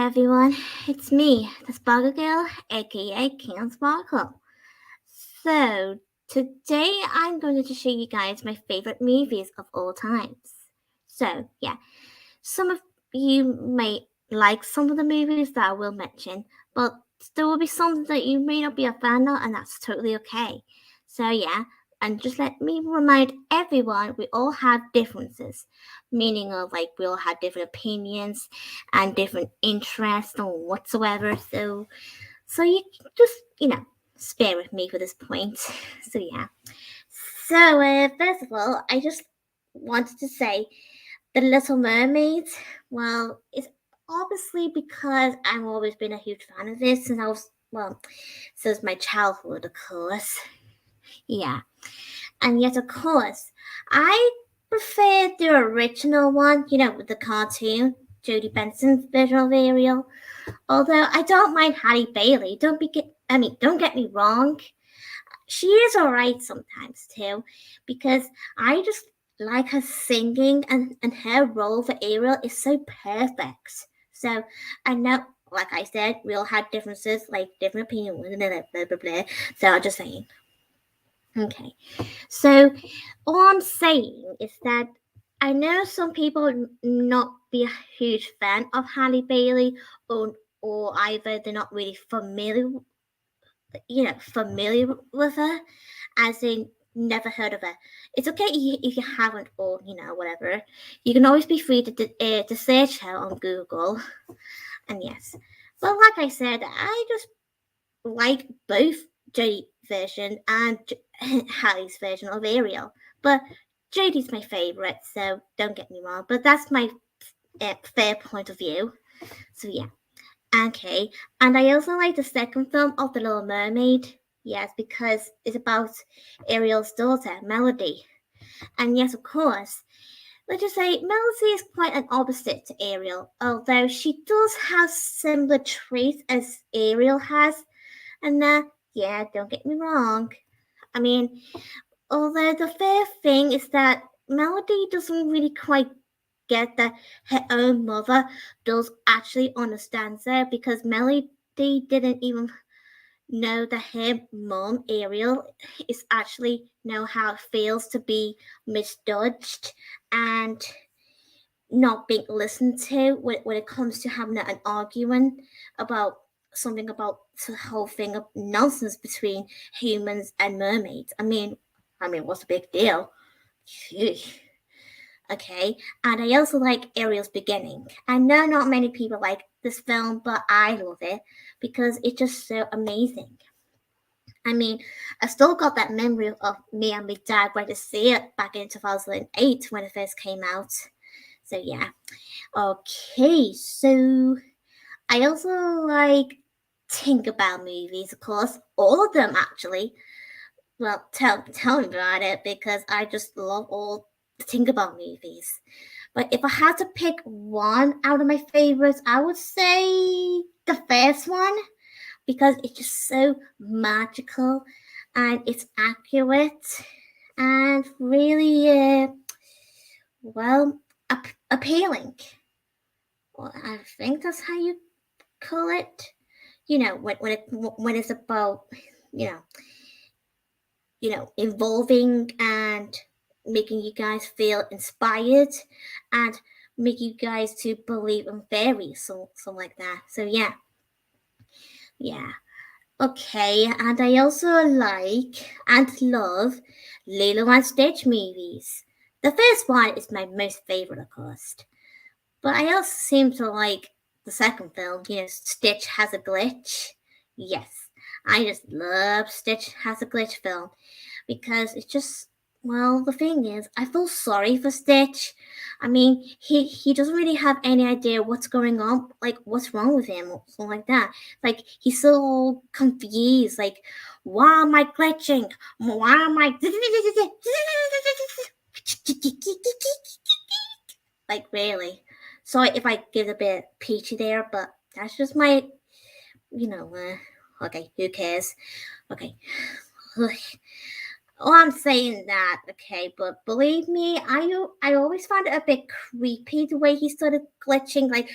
everyone, it's me, the Sparkle Girl, aka King Sparkle. So, today I'm going to show you guys my favorite movies of all times. So, yeah, some of you may like some of the movies that I will mention, but there will be some that you may not be a fan of, and that's totally okay. So, yeah, and just let me remind everyone we all have differences, meaning of like we all have different opinions and different interests or whatsoever. So you just, spare with me for this point. So, yeah. So, first of all, I just wanted to say the Little Mermaid, well, it's obviously because I've always been a huge fan of this since I was, well, since my childhood, of course. Yeah. And yet, of course, I prefer the original one, with the cartoon, Jodie Benson's version of Ariel. Although I don't mind Halle Bailey. Don't get me wrong. She is alright sometimes too, because I just like her singing and her role for Ariel is so perfect. So I know, like I said, we all have differences, like different opinions, blah blah blah blah. So I'm just saying. Okay. So all I'm saying is that I know some people not be a huge fan of Halle Bailey, or either they're not really familiar with her, as in never heard of her. It's okay if you haven't, or whatever. You can always be free to search her on Google. And yes, but like I said, I just like both Jodie version and Hallie's version of Ariel. But Jodie's my favorite, so don't get me wrong. But that's my fair point of view. So yeah. Okay, and I also like the second film of The Little Mermaid. Yes, because it's about Ariel's daughter, Melody. And yes, of course, let's just say Melody is quite an opposite to Ariel, although she does have similar traits as Ariel has. And yeah, don't get me wrong. I mean, although the fair thing is that Melody doesn't really quite get that her own mother does actually understand her, because Melody didn't even know that her mom Ariel is actually know how it feels to be misjudged and not being listened to when it comes to having an argument about something about the whole thing of nonsense between humans and mermaids. I mean, what's the big deal? Phew. Okay, and I also like Ariel's beginning. I know not many people like this film, but I love it because it's just so amazing. I mean, I still got that memory of me and my dad went to see it back in 2008 when it first came out. So yeah. Okay, so I also like Tinkerbell movies, of course, all of them actually. Well, tell me about it because I just love all the Tinkerbell movies. But if I had to pick one out of my favorites, I would say the first one because it's just so magical and it's accurate and really, well, appealing. Well, I think that's how you call it. When it's about you know involving and making you guys feel inspired and make you guys to believe in fairies, so something like that. So yeah. Okay, and I also like and love Lilo and Stitch movies. The first one is my most favorite, of course. But I also seem to like the second film, Stitch Has a Glitch. Yes, I just love Stitch Has a Glitch film because it's just, well, the thing is, I feel sorry for Stitch. I mean, he doesn't really have any idea what's going on, like what's wrong with him or something like that. Like he's so confused, like why am I glitching? Why am I like really? Sorry if I get a bit peachy there, but that's just my, okay, who cares? Okay. Oh, I'm saying that, okay, but believe me, I always found it a bit creepy the way he started glitching, like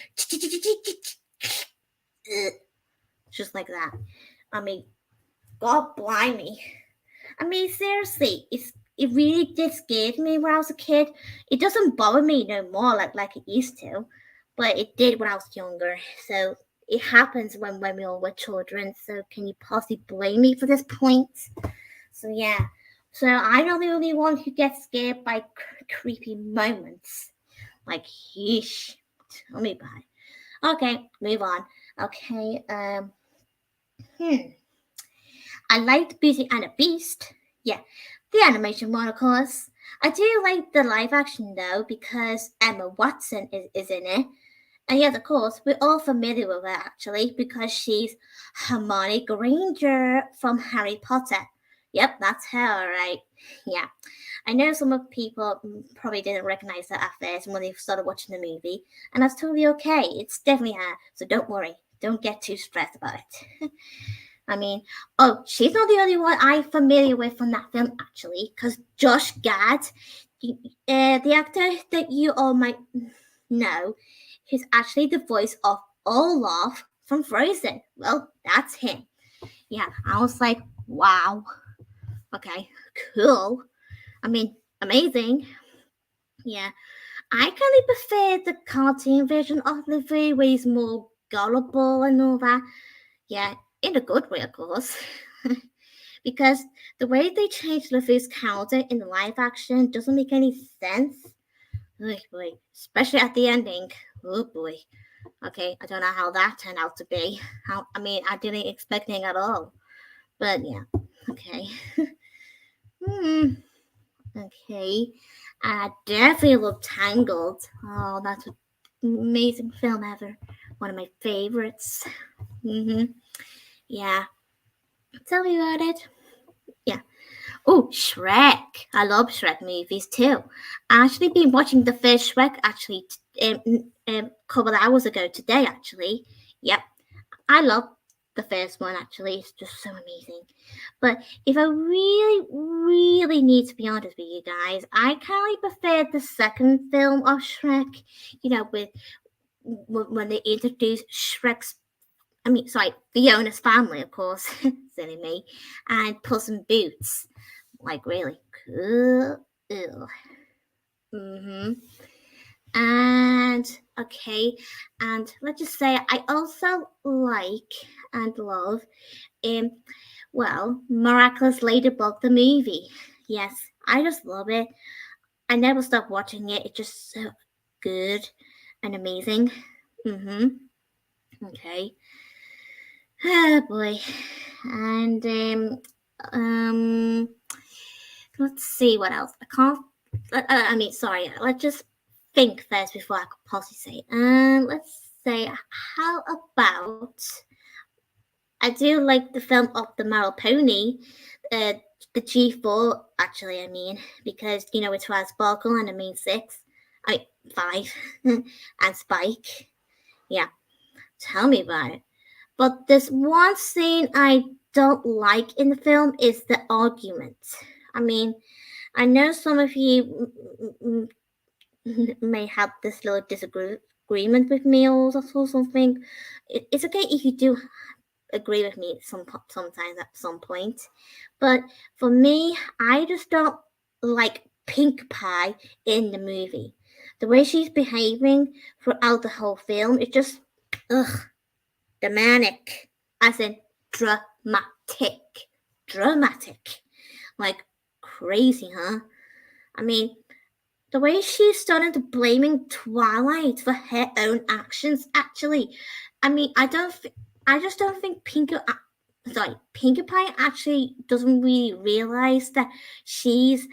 just like that. I mean, God blimey. I mean, seriously, it really did scare me when I was a kid. It doesn't bother me no more like it used to, but it did when I was younger. So it happens when we all were children. So can you possibly blame me for this point? So yeah. So I'm not the only one who gets scared by creepy moments. Like, yeesh. Tell me about it. Okay, move on. Okay, I liked Beauty and the Beast. Yeah, the animation one, of course. I do like the live action though because Emma Watson is in it. And yes, of course, we're all familiar with her actually because she's Hermione Granger from Harry Potter. Yep, that's her, right? Yeah. I know some of people probably didn't recognize her at first when they started watching the movie, and that's totally okay. It's definitely her, so don't worry. Don't get too stressed about it. I mean, oh, she's not the only one I'm familiar with from that film, actually, because Josh Gad, the actor that you all might know, he's actually the voice of Olaf from Frozen. Well, that's him. Yeah, I was like, wow. Okay, cool. I mean, amazing. Yeah, I kind of prefer the cartoon version of Luffy, where he's more gullible and all that. Yeah, in a good way, of course. Because the way they changed Luffy's character in the live action doesn't make any sense. Oh boy, especially at the ending. Oh boy. Okay, I don't know how that turned out to be. I mean, I didn't expect it at all. But yeah, okay. hmm. Okay. I definitely love Tangled. Oh, that's an amazing film ever. One of my favorites. Yeah. Tell me about it. Yeah. Oh, Shrek. I love Shrek movies too. I actually been watching the first Shrek actually a couple of hours ago today actually. Yep. I love the first one actually. It's just so amazing. But if I really, really need to be honest with you guys, I kind of prefer the second film of Shrek. You know, with when they introduced Fiona's family, of course, silly me, and Puss in Boots. Like, really cool. Ew. Mm-hmm. And, okay, and let's just say I also like and love, um, Miraculous Ladybug, the movie. Yes, I just love it. I never stop watching it. It's just so good and amazing. Mm-hmm. Okay. Oh boy. And um let's see what else. I can't sorry, let's just think first before I could possibly say. Let's say how about I do like the film of the My Little Pony, uh the G4 actually I mean, because it has Sparkle and the main six. I 5 and Spike. Yeah. Tell me about it. But there's one scene I don't like in the film is the argument. I mean, I know some of you may have this little disagreement with me or something. It's okay if you do agree with me sometimes at some point. But for me, I just don't like Pink Pie in the movie. The way she's behaving throughout the whole film, it's just, ugh, dramatic, as in dramatic, dramatic, like crazy, huh? I mean, the way she started to blaming Twilight for her own actions. Actually, I mean, I just don't think Pinkie Pie actually doesn't really realize that she's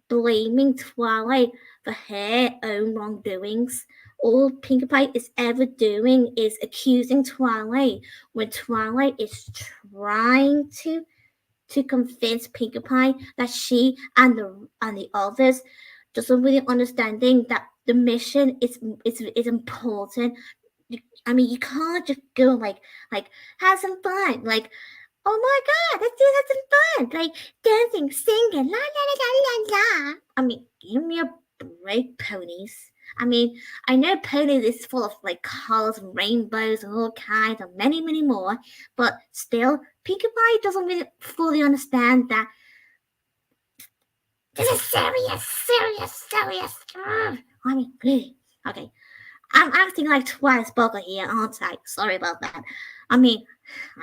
blaming Twilight for her own wrongdoings. All Pinkie Pie is ever doing is accusing Twilight when Twilight is trying to convince Pinkie Pie that she and the others doesn't really understanding that the mission is important. I mean, you can't just go like have some fun, like, oh my god, let's have some fun, like dancing, singing, la la la la la la. I mean, give me a break, ponies. I mean, I know Pony is full of like colors and rainbows and all kinds and many, many more, but still, Pinkie Pie doesn't really fully understand that this is serious. I mean, really. Okay, I'm acting like Twice Bugger here, aren't I? Sorry about that. I mean,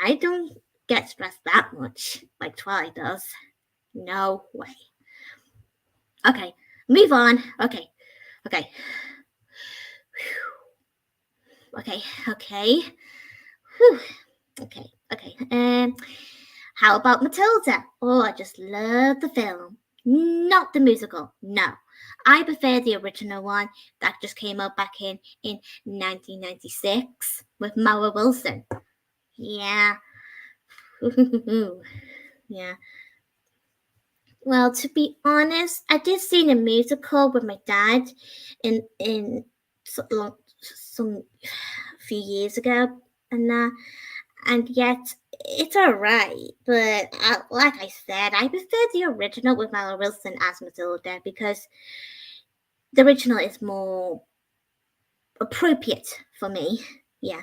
I don't get stressed that much like Twilight does. No way. Okay, move on. Okay. Okay. Whew. Okay. How about Matilda? Oh, I just love the film. Not the musical. No. I prefer the original one that just came out back in 1996 with Mara Wilson. Yeah. Yeah. Well, to be honest, I did see the musical with my dad in some few years ago, and yet it's alright. But like I said, I prefer the original with Mara Wilson as Matilda because the original is more appropriate for me. Yeah.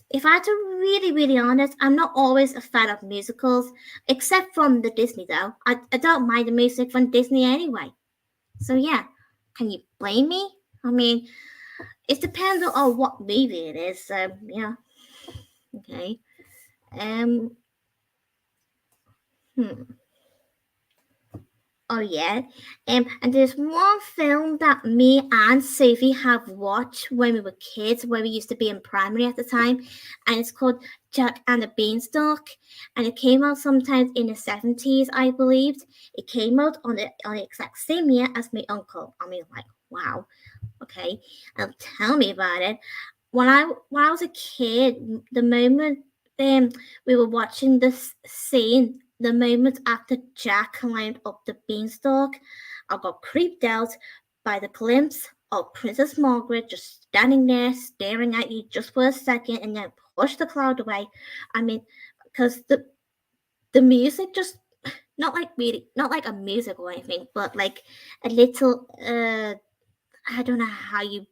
If I had to really, really honest, I'm not always a fan of musicals, except from the Disney though. I don't mind the music from Disney anyway. So yeah, can you blame me? I mean, it depends on what movie it is. So yeah, okay. Um. Hmm. Oh yeah. And there's one film that me and Sophie have watched when we were kids, when we used to be in primary at the time, and it's called Jack and the Beanstalk, and it came out sometimes in the 70s, I believed. It came out on the exact same year as my uncle. I mean, like, wow. Okay, tell me about it. When I was a kid, the moment we were watching this scene, the moment after Jack climbed up the beanstalk, I got creeped out by the glimpse of Princess Margaret just standing there staring at you just for a second and then push the cloud away. I mean, because the music just not like a music or anything, but like a little I don't know how you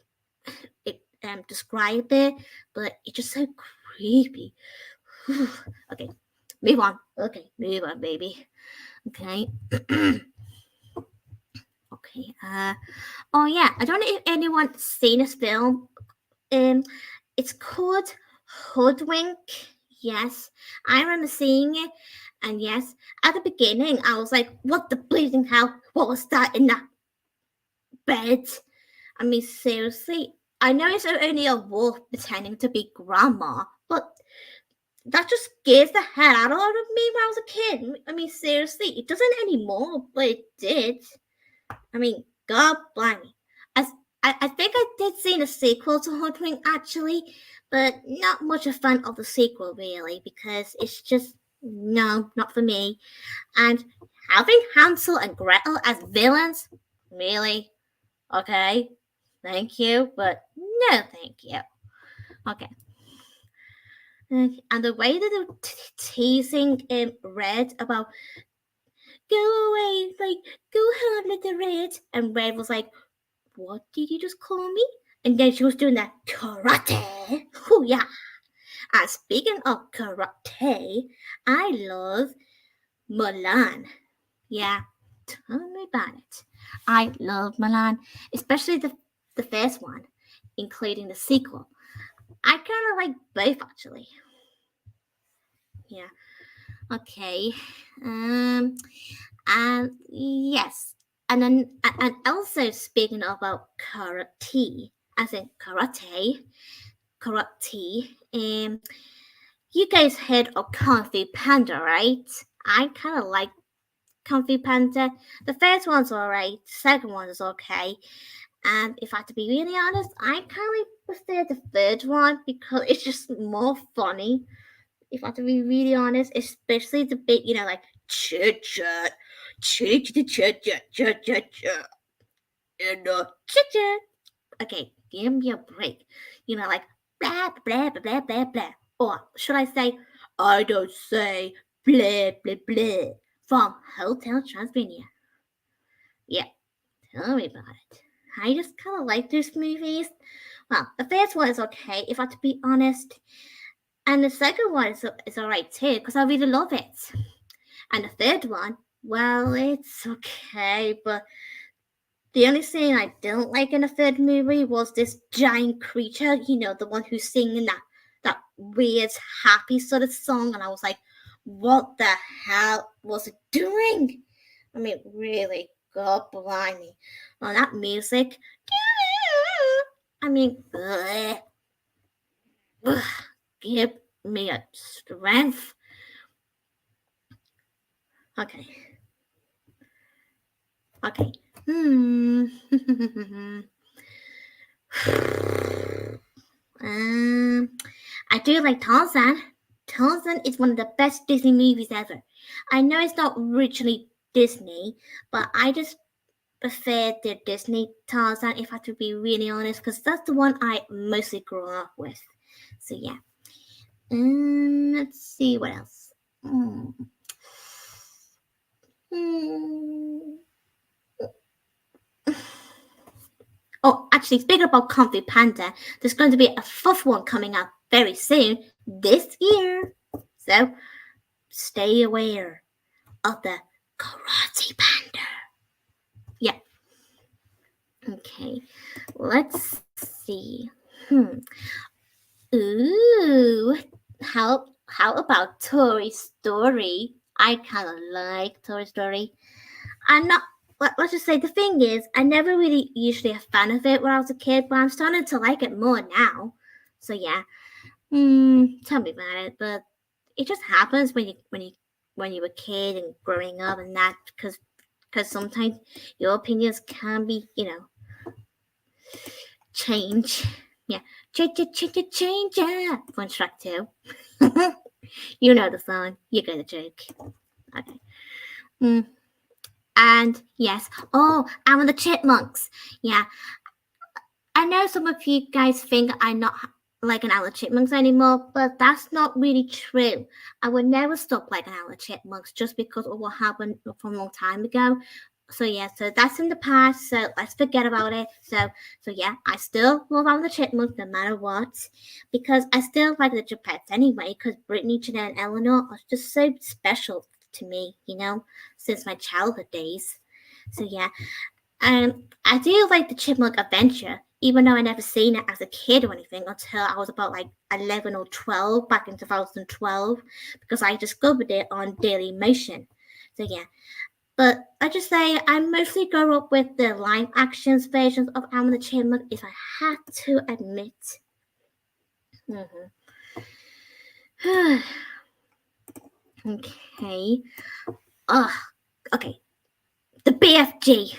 describe it, but it's just so creepy. Okay, move on. Okay, move on, baby. Okay. Okay. Oh yeah, I don't know if anyone's seen this film. Um, it's called Hoodwink. Yes, I remember seeing it, and yes, at the beginning I was like, "What the bleeding hell? What was that in that bed?" I mean, seriously, I know it's only a wolf pretending to be grandma, but that just scares the hell out of me when I was a kid. I mean, seriously, it doesn't anymore, but it did. I mean, God bless me. As I think I did see the sequel to Hoodwink actually, but not much a fan of the sequel really because it's just no, not for me. And having Hansel and Gretel as villains, really? Okay, thank you, but no, thank you. Okay. And the way that they were teasing Red about go away, like go home, little Red, and Red was like, "What did you just call me?" And then she was doing that karate. Oh yeah. And speaking of karate, I love Mulan. Yeah, tell me about it. I love Mulan, especially the first one, including the sequel. I kind of like both actually. Yeah. Okay. And yes. And also speaking about karate. You guys heard of Kung Fu Panda, right? I kind of like Kung Fu Panda. The first one's alright. The second one is okay. And if I have to be really honest, I kind of prefer the third one because it's just more funny. If I have to be really honest, especially the bit, like chit chat, chit chat, chit chat, chit chat, and chit chat. Okay, give me a break. Like blah blah blah blah blah blah. Or should I say, I don't say blah blah blah from Hotel Transylvania. Yeah, tell me about it. I just kind of like those movies. Well, the first one is okay, if I have to be honest. And the second one is alright too, because I really love it. And the third one, well, it's okay, but the only thing I didn't like in the third movie was this giant creature, the one who's singing that weird, happy sort of song. And I was like, what the hell was it doing? I mean, really, God blimey. Well, that music, I mean, give me a strength. Okay. Okay. I do like Tarzan. Tarzan is one of the best Disney movies ever. I know it's not originally Disney, but I just prefer the Disney Tarzan, if I have to be really honest, because that's the one I mostly grew up with. So yeah. Let's see what else. Oh, actually, speaking about Kung Fu Panda, there's going to be a fourth one coming out very soon this year. So stay aware of the Karate Panda. Yeah. Okay. Let's see. Ooh. How about Toy Story? I kind of like Toy Story. I'm not. Let's just say the thing is, I never really usually a fan of it when I was a kid, but I'm starting to like it more now. So yeah, tell me about it. But it just happens when you're a kid and growing up and that, because sometimes your opinions can be change. Yeah, change. One track two. You know the song. You get the joke. Okay. And yes, and the Chipmunks. Yeah, I know some of you guys think I'm not like an Alvin Chipmunks anymore, but that's not really true. I would never stop like an Alvin Chipmunks just because of what happened from a long time ago. So yeah, so that's in the past. So let's forget about it. So yeah, I still love Alvin the Chipmunks no matter what, because I still like the Gepettes anyway. Because Brittany, Jeanette, and Eleanor are just so special to me, since my childhood days. So yeah, I do like the Chipmunk Adventure, even though I never seen it as a kid or anything until I was about like 11 or 12 back in 2012, because I discovered it on Daily Motion. So yeah, but I just say I mostly grew up with the live actions versions of Alvin the Chipmunk, if I had to admit. Okay. Okay. The BFG.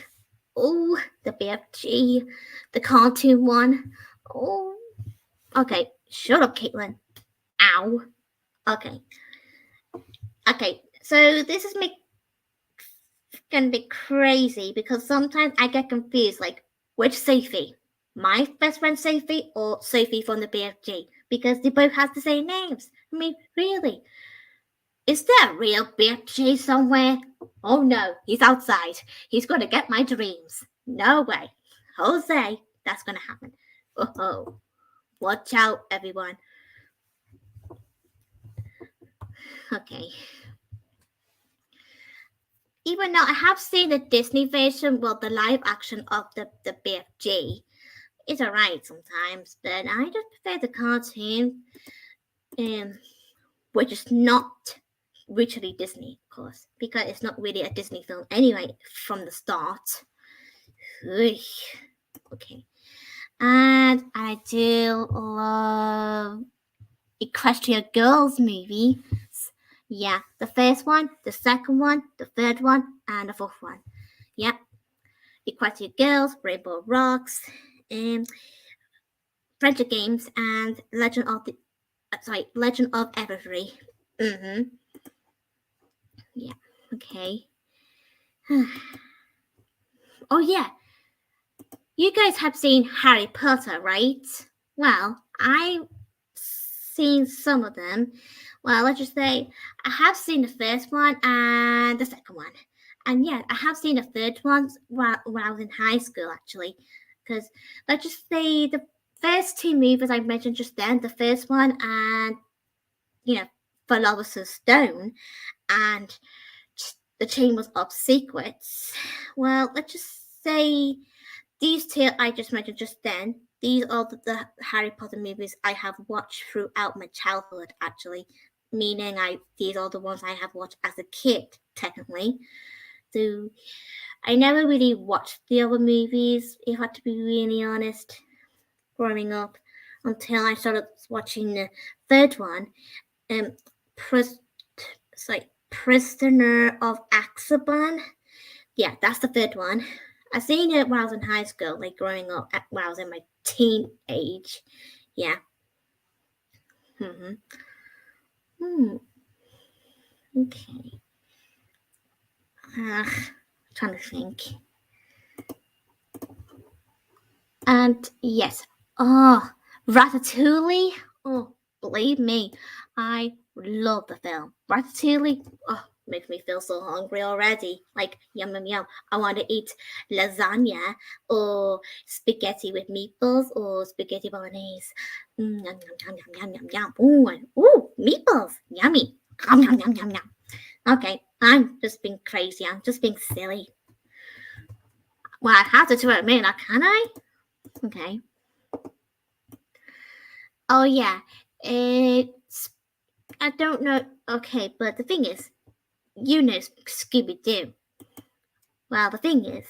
Oh, the BFG. The cartoon one. Oh. Okay. Shut up, Caitlin. Ow. Okay. Okay. So this is gonna be crazy because sometimes I get confused, like which Sophie? My best friend Sophie or Sophie from the BFG? Because they both have the same names. I mean, really. Is there a real BFG somewhere? Oh no, he's outside. He's gonna get my dreams. No way. Jose, that's gonna happen. Oh, watch out, everyone. Okay. Even though I have seen the Disney version, well, the live action of the BFG, it's alright sometimes, but I just prefer the cartoon, which is not literally Disney, of course, because it's not really a Disney film anyway from the start. Okay. And I do love Equestria Girls movies. Yeah, the first one, the second one, the third one, and the fourth one. Yep. Equestria Girls, Rainbow Rocks, Friendship Games, and Legend of Everfree. Yeah. Okay. Oh yeah. You guys have seen Harry Potter, right? Well, I've seen some of them. Well, let's just say I have seen the first one and the second one. And yeah, I have seen the third one when I was in high school, actually. Because let's just say the first two movies I mentioned just then, the first one and, Philosopher's Stone and the Chambers of Secrets. Well, let's just say these two I just mentioned just then, these are the Harry Potter movies I have watched throughout my childhood, actually. Meaning these are the ones I have watched as a kid, technically. So I never really watched the other movies, if I have to be really honest, growing up, until I started watching the third one, Prisoner of Azkaban. Yeah, that's the third one. I seen it when I was in high school, like growing up, when I was in my teen age. Yeah. Okay. Trying to think. And yes, Ratatouille. Oh, believe me, I love the film. Ratatouille. Oh, makes me feel so hungry already. Like yum yum yum. I want to eat lasagna or spaghetti with meatballs or spaghetti bolognese. Yum yum yum yum yum yum. Ooh, meatballs. Yummy. Yum yum yum yum yum. Okay, I'm just being crazy. I'm just being silly. Well, I have to admit, can I? Okay. Oh yeah, it's I don't know. Okay, but the thing is, Scooby Doo. Well, the thing is,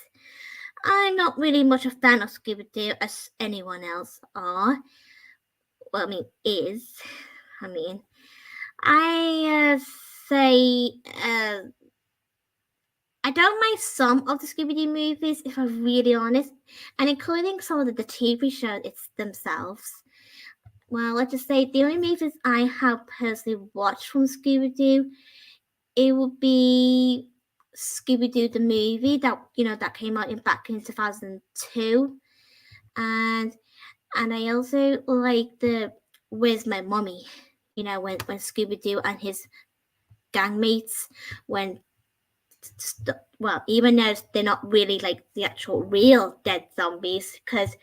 I'm not really much a fan of Scooby Doo as anyone else are. Well, is. I mean, I say I don't mind some of the Scooby Doo movies, if I'm really honest, and including some of the TV shows themselves. Well, let's just say the only movies I have personally watched from Scooby Doo, it would be Scooby Doo the movie that came out back in 2002, and I also like the Where's My Mommy, when Scooby Doo and his gangmates even though they're not really like the actual real dead zombies, because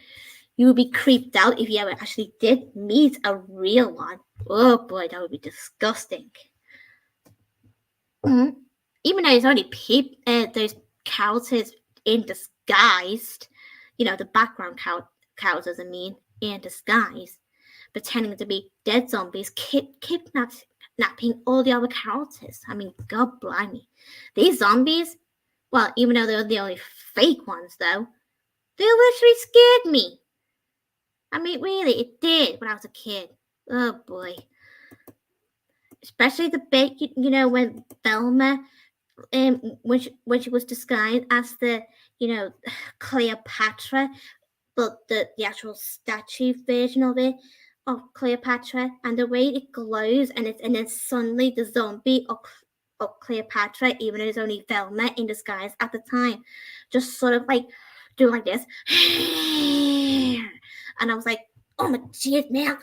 you would be creeped out if you ever actually did meet a real one. Oh boy, that would be disgusting. Mm-hmm. Even though it's only those characters in disguise, the background characters, in disguise, pretending to be dead zombies, kidnapping all the other characters. God blimey. These zombies, well, even though they're the only fake ones, though, they literally scared me. Really, it did when I was a kid. Oh boy. Especially the bit, when Velma, when she was disguised as the, Cleopatra, but the actual statue version of Cleopatra, and the way it glows, and then suddenly the zombie of Cleopatra, even though it's only Velma in disguise at the time, just sort of like doing like this, and I was like, oh my jeez, man,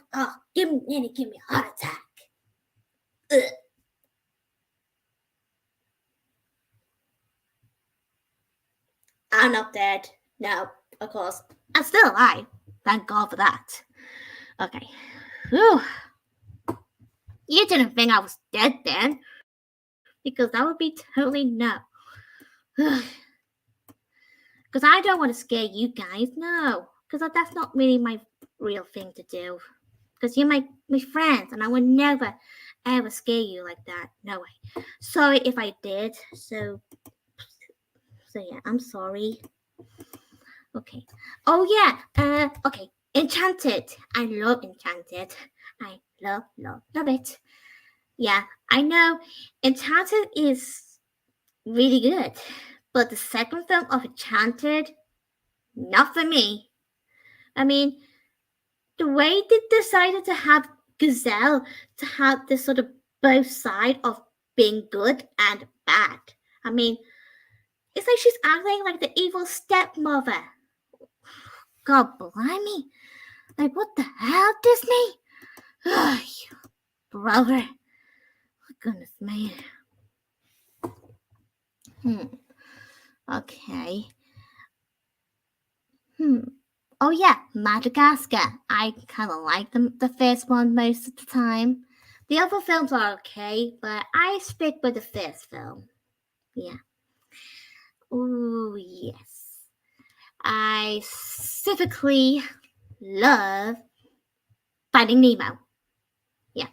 give me a heart attack. Ugh. I'm not dead. No, of course. I'm still alive. Thank God for that. Okay. Whew. You didn't think I was dead then? Because that would be totally no. Because I don't want to scare you guys, no. Because that's not really my real thing to do. Because you're my friends, and I would never, ever scare you like that. No way. Sorry if I did. So yeah, I'm sorry. Okay. Oh yeah. Okay. Enchanted. I love Enchanted. I love it. Yeah, I know. Enchanted is really good, but the second film of Enchanted, not for me. The way they decided to have Gazelle to have this sort of both side of being good and bad. It's like she's acting like the evil stepmother. God blimey. Like, what the hell, Disney? Ugh, brother. Oh, goodness me. Okay. Oh yeah, Madagascar. I kind of like the first one most of the time. The other films are okay, but I stick with the first film. Yeah. Oh yes. I specifically love Finding Nemo. Yeah.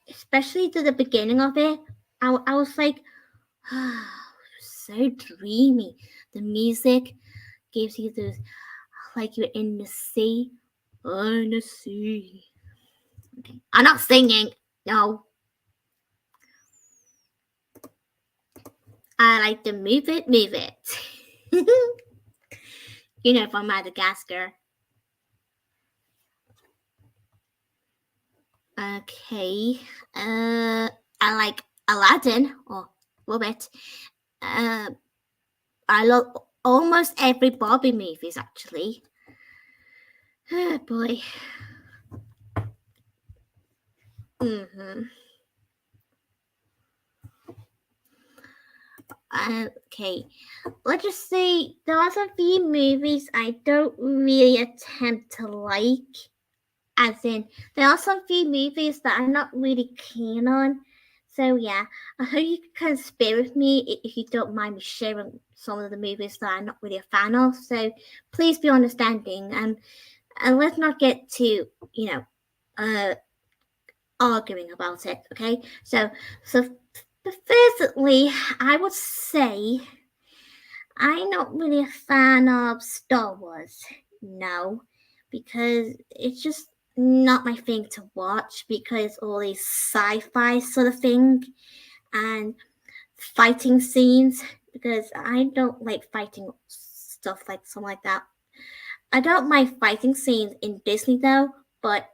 Especially to the beginning of it. I was like, oh, so dreamy. The music gives you those, like you're in the sea. Oh, in the sea. Okay. I'm not singing. No. I like to move it, move it. From Madagascar. Okay. I like Aladdin, or a little bit. I love almost every Barbie movies, actually. Oh, boy. Okay. Let's just say there are some few movies I don't really attempt to like. As in, there are some few movies that I'm not really keen on. So yeah, I hope you can bear with me if you don't mind me sharing some of the movies that I'm not really a fan of. So please be understanding, and let's not get to arguing about it. Okay, so firstly, I would say I'm not really a fan of Star Wars. No, because it's just not my thing to watch because all these sci-fi sort of thing and fighting scenes because I don't like fighting stuff like something like that. I don't mind fighting scenes in Disney though, but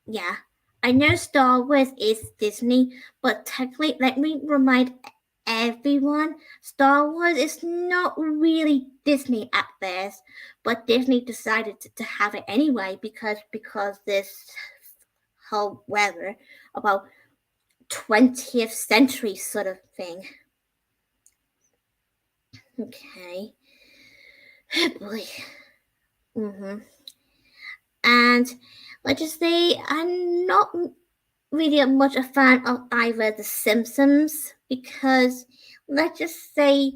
yeah. I know Star Wars is Disney, but technically let me remind everyone, Star Wars is not really Disney at first, but Disney decided to have it anyway because this whole weather about 20th century sort of thing. Okay. Oh boy. And let's just say I'm not really much a fan of either The Simpsons because let's just say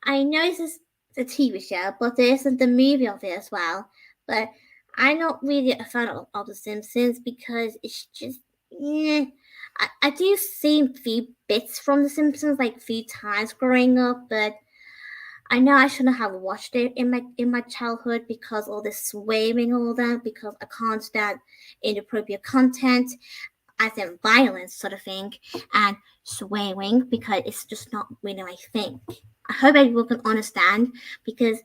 I know this is the TV show, but there isn't the movie of it as well. But I'm not really a fan of The Simpsons because it's just I do see a few bits from The Simpsons like a few times growing up, but I know I shouldn't have watched it in my childhood because all this swearing all that because I can't stand inappropriate content as in violence sort of thing and swearing because it's just not really my thing. I hope everyone can understand because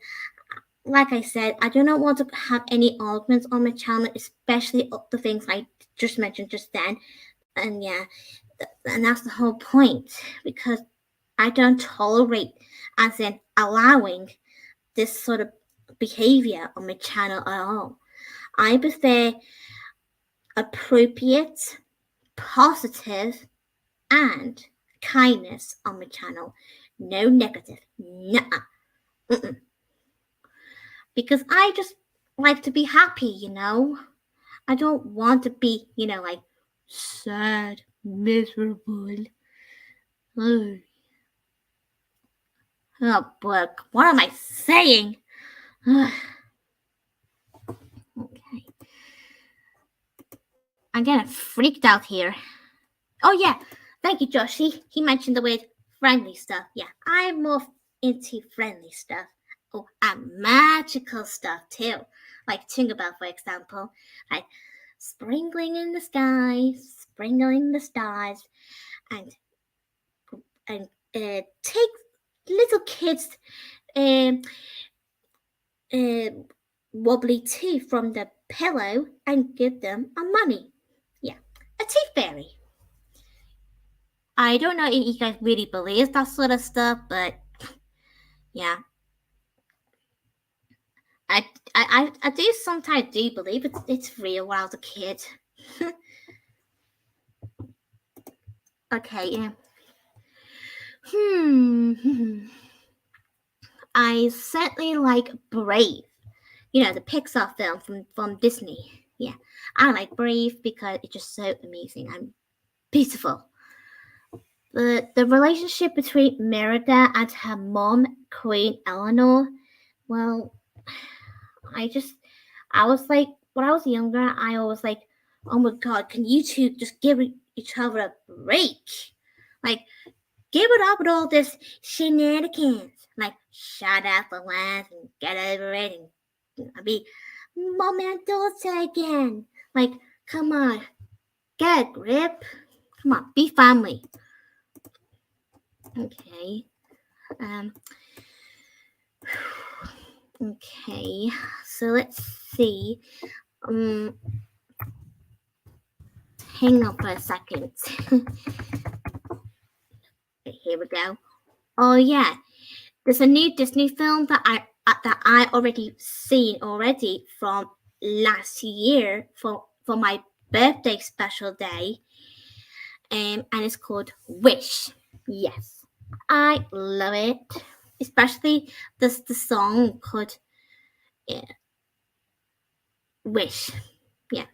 like I said, I do not want to have any arguments on my channel, especially the things I just mentioned just then. And yeah, and that's the whole point because I don't tolerate, as in allowing this sort of behavior on my channel at all. I prefer appropriate, positive, and kindness on my channel. No negative. Nuh-uh. Because I just like to be happy. I don't want to be, like sad, miserable. Oh, boy, what am I saying? Okay. I'm getting freaked out here. Oh, yeah. Thank you, Josh. He mentioned the word friendly stuff. Yeah, I'm more into friendly stuff. Oh, and magical stuff, too. Like Tinkerbell, for example. Like sprinkling in the sky, sprinkling the stars, and take little kids um, wobbly teeth from the pillow and give them a money. Yeah, a tooth fairy. I don't know if you guys really believe that sort of stuff, but yeah. I do sometimes do believe it's real when I was a kid. Okay, yeah. I certainly like Brave. the Pixar film from Disney. Yeah, I like Brave because it's just so amazing and beautiful. The relationship between Merida and her mom, Queen Eleanor, well, I was like, when I was younger, I always like, oh my god, can you two just give each other a break? Like, give it up with all this shenanigans. Like, shut up for once and get over it and I'll be mom and daughter again. Like, come on, get a grip. Come on, be family. Okay. Okay. So let's see. Hang on for a second. Here we go. Oh yeah, there's a new Disney film that I already seen already from last year for my birthday special day, and it's called Wish. Yes, I love it, especially the song called Wish. Yeah.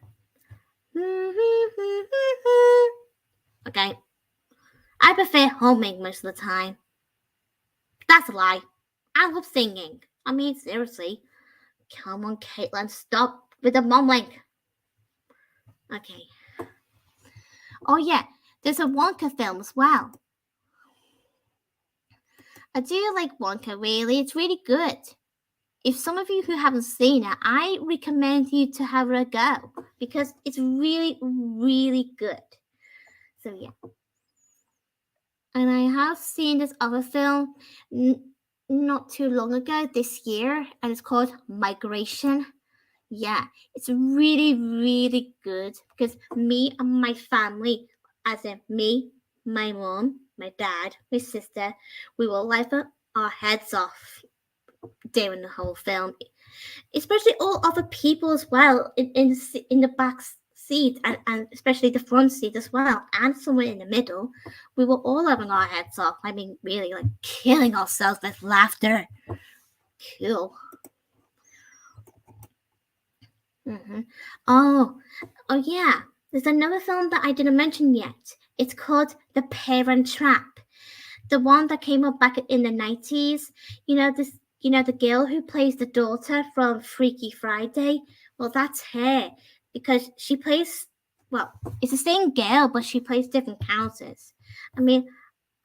Okay. I prefer humming most of the time. That's a lie. I love singing. I mean, seriously. Come on, Caitlin, stop with the mumbling. Okay. Oh, yeah, there's a Wonka film as well. I do like Wonka, really. It's really good. If some of you who haven't seen it, I recommend you to have a go because it's really, really good. So, yeah. And I have seen this other film not too long ago this year, and it's called Migration. Yeah, it's really, really good because me and my family, as in me, my mom, my dad, my sister, we will laugh our heads off during the whole film, especially all other people as well in the back seat and especially the front seat as well, and somewhere in the middle. We were all having our heads off. I mean, really, like killing ourselves with laughter. Cool. Mm-hmm. Oh, yeah. There's another film that I didn't mention yet. It's called The Parent Trap. The one that came up back in the 90s. The girl who plays the daughter from Freaky Friday. Well, that's her because she plays. Well, it's the same girl, but she plays different characters. I mean,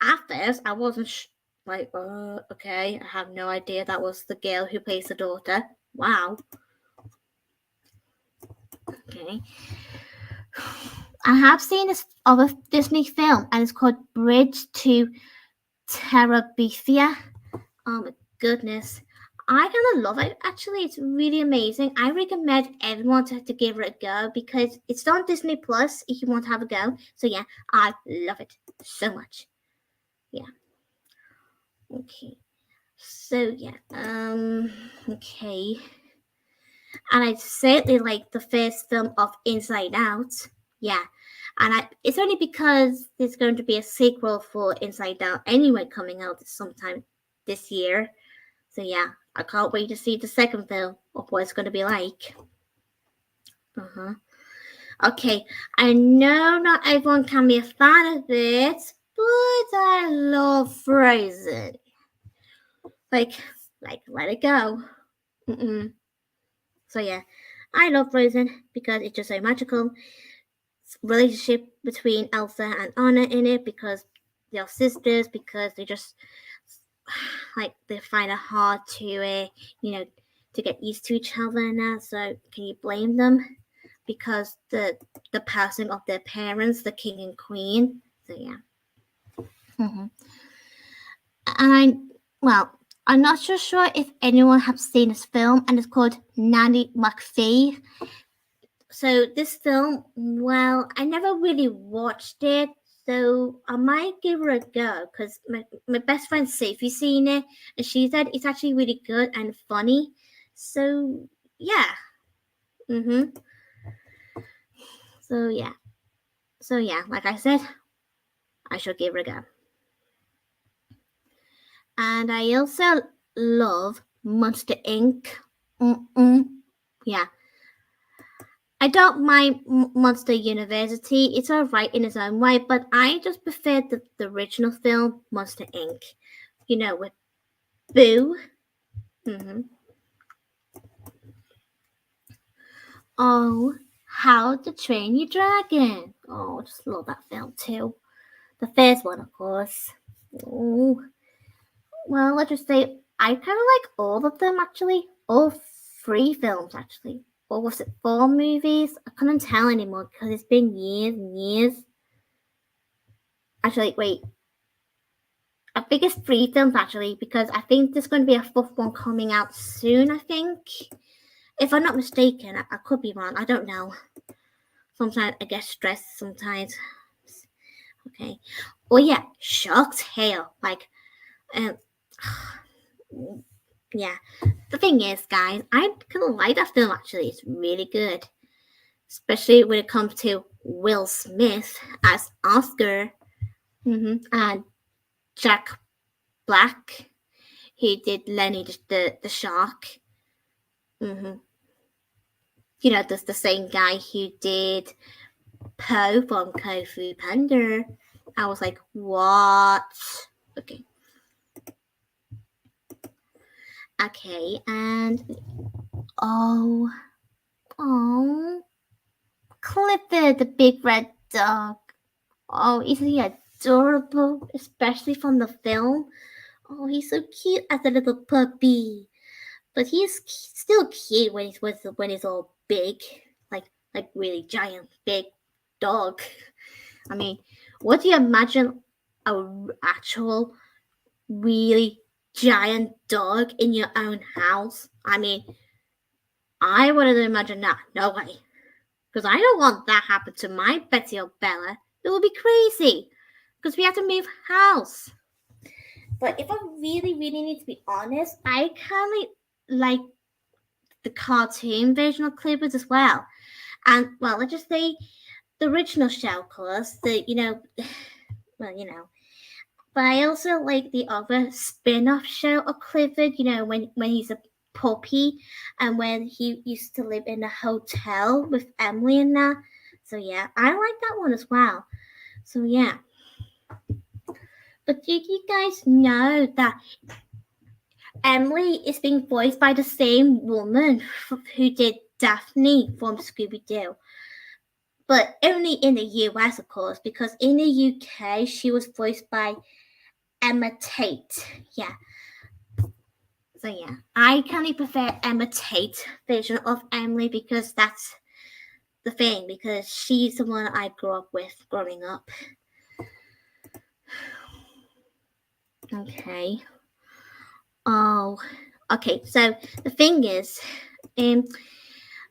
at first I wasn't okay. I have no idea that was the girl who plays the daughter. Wow. Okay. I have seen this other Disney film, and it's called Bridge to Terabithia. Oh my goodness. I kind of love it. Actually, it's really amazing. I recommend everyone to give it a go because it's on Disney Plus if you want to have a go. So yeah, I love it so much. Yeah. Okay. So yeah. Okay. And I certainly like the first film of Inside Out. Yeah. And it's only because there's going to be a sequel for Inside Out anyway coming out sometime this year. So yeah, I can't wait to see the second film of what it's going to be like. Okay, I know not everyone can be a fan of it, but I love Frozen. Like, let it go. So yeah, I love Frozen because it's just so magical. Relationship between Elsa and Anna in it because they're sisters, because they just they find it hard to to get used to each other now. So can you blame them? Because the passing of their parents, the king and queen. So yeah. And I'm not so sure if anyone has seen this film, and it's called Nanny McPhee. So this film, well, I never really watched it, so I might give her a go because my best friend Sophie's seen it, and she said it's actually really good and funny. So yeah. So yeah, like I said, I should give her a go. And I also love Monster Inc. Yeah. I don't mind Monster University. It's alright in its own way, but I just prefer the original film, Monster Inc. You know, with Boo. Oh, How to Train Your Dragon. Oh, I just love that film too. The first one, of course. Oh, well, let's just say I kind of like all of them actually. All three films actually. Or was it four movies? I couldn't tell anymore because it's been years and years. Actually, wait. I think it's three films actually because I think there's going to be a fourth one coming out soon. I think, if I'm not mistaken, I could be wrong. I don't know. Sometimes I get stressed. Sometimes. Okay. Oh yeah, Shark's Tale. Like, um, yeah. The thing is, guys, I kind of like that film actually. It's really good, especially when it comes to Will Smith as Oscar, and Jack Black. He did Lenny the shark. You know, that's the same guy who did Po from Kung Fu Panda. I was like, what? Okay. Okay, and oh, Clifford, the big red dog. Oh, isn't he adorable? Especially from the film. Oh, he's so cute as a little puppy. But he's still cute when he's all big, like really giant, big dog. I mean, what do you imagine a actual really giant dog in your own house? I mean, I wouldn't imagine that. No way. Because I don't want that happen to my Betty or Bella. It would be crazy. Because we have to move house. But if I really, really need to be honest, I kind of like the cartoon version of Clippers as well. And well, let's just say the original show, of course. Well, But I also like the other spin-off show of Clifford. You know, when he's a puppy and when he used to live in a hotel with Emily and that. So yeah, I like that one as well. So yeah. But did you guys know that Emily is being voiced by the same woman who did Daphne from Scooby Doo? But only in the US, of course, because in the UK she was voiced by Emma Tate. Yeah. So yeah, I kind of prefer Emma Tate version of Emily because that's the thing, because she's the one I grew up with growing up. Okay. Oh, okay. So the thing is,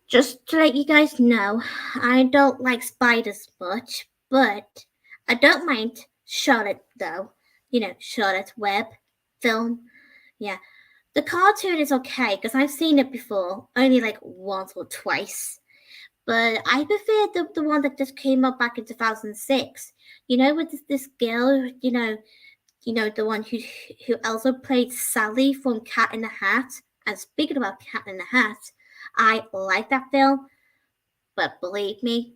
just to let you guys know, I don't like spiders much, but I don't mind Charlotte though. You know, Charlotte Web film. Yeah. The cartoon is okay because I've seen it before, only like once or twice. But I prefer the one that just came out back in 2006. You know, with this girl, the one who also played Sally from Cat in the Hat. And speaking about Cat in the Hat, I like that film, but believe me,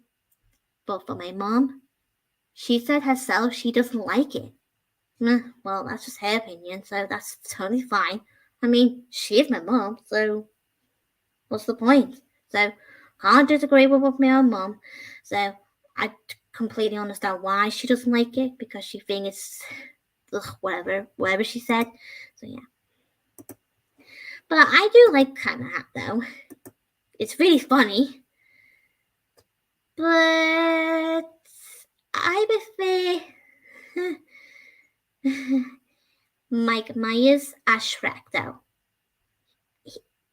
but for my mom, she said herself she doesn't like it. Well, that's just her opinion, so that's totally fine. I mean, she's my mom, so what's the point? So can't disagree with my own mom. So I completely understand why she doesn't like it because she thinks it's whatever she said. So yeah. But I do like Cat in the Hat though. It's really funny. But I prefer Mike Myers as Shrek though.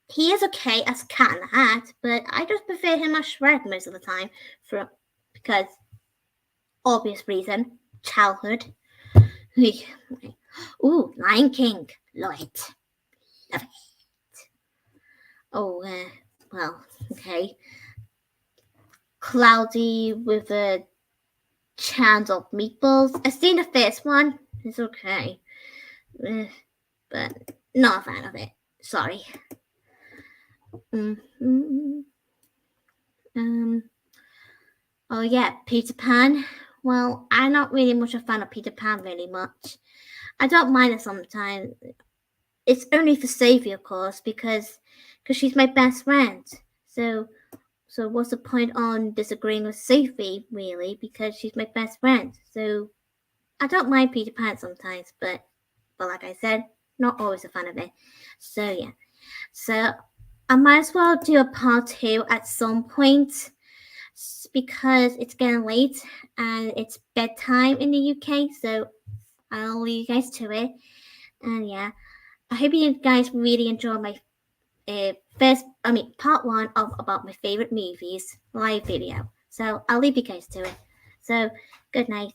He is okay as Cat in the Hat, but I just prefer him as Shrek most of the time because obvious reason, childhood. Ooh, Lion King, love it. Oh, well, okay. Cloudy with a chance of meatballs. I've seen the first one. It's okay, but not a fan of it. Sorry. Oh yeah, Peter Pan. Well, I'm not really much a fan of Peter Pan really much. I don't mind it sometimes. It's only for Sophie, of course, because she's my best friend. So what's the point on disagreeing with Sophie really? Because she's my best friend. So I don't mind Peter Pan sometimes, but like I said, not always a fan of it. So yeah. So I might as well do a part 2 at some point because it's getting late and it's bedtime in the UK. So I'll leave you guys to it. And yeah, I hope you guys really enjoy my part 1 of about my favorite movies live video. So I'll leave you guys to it. So good night.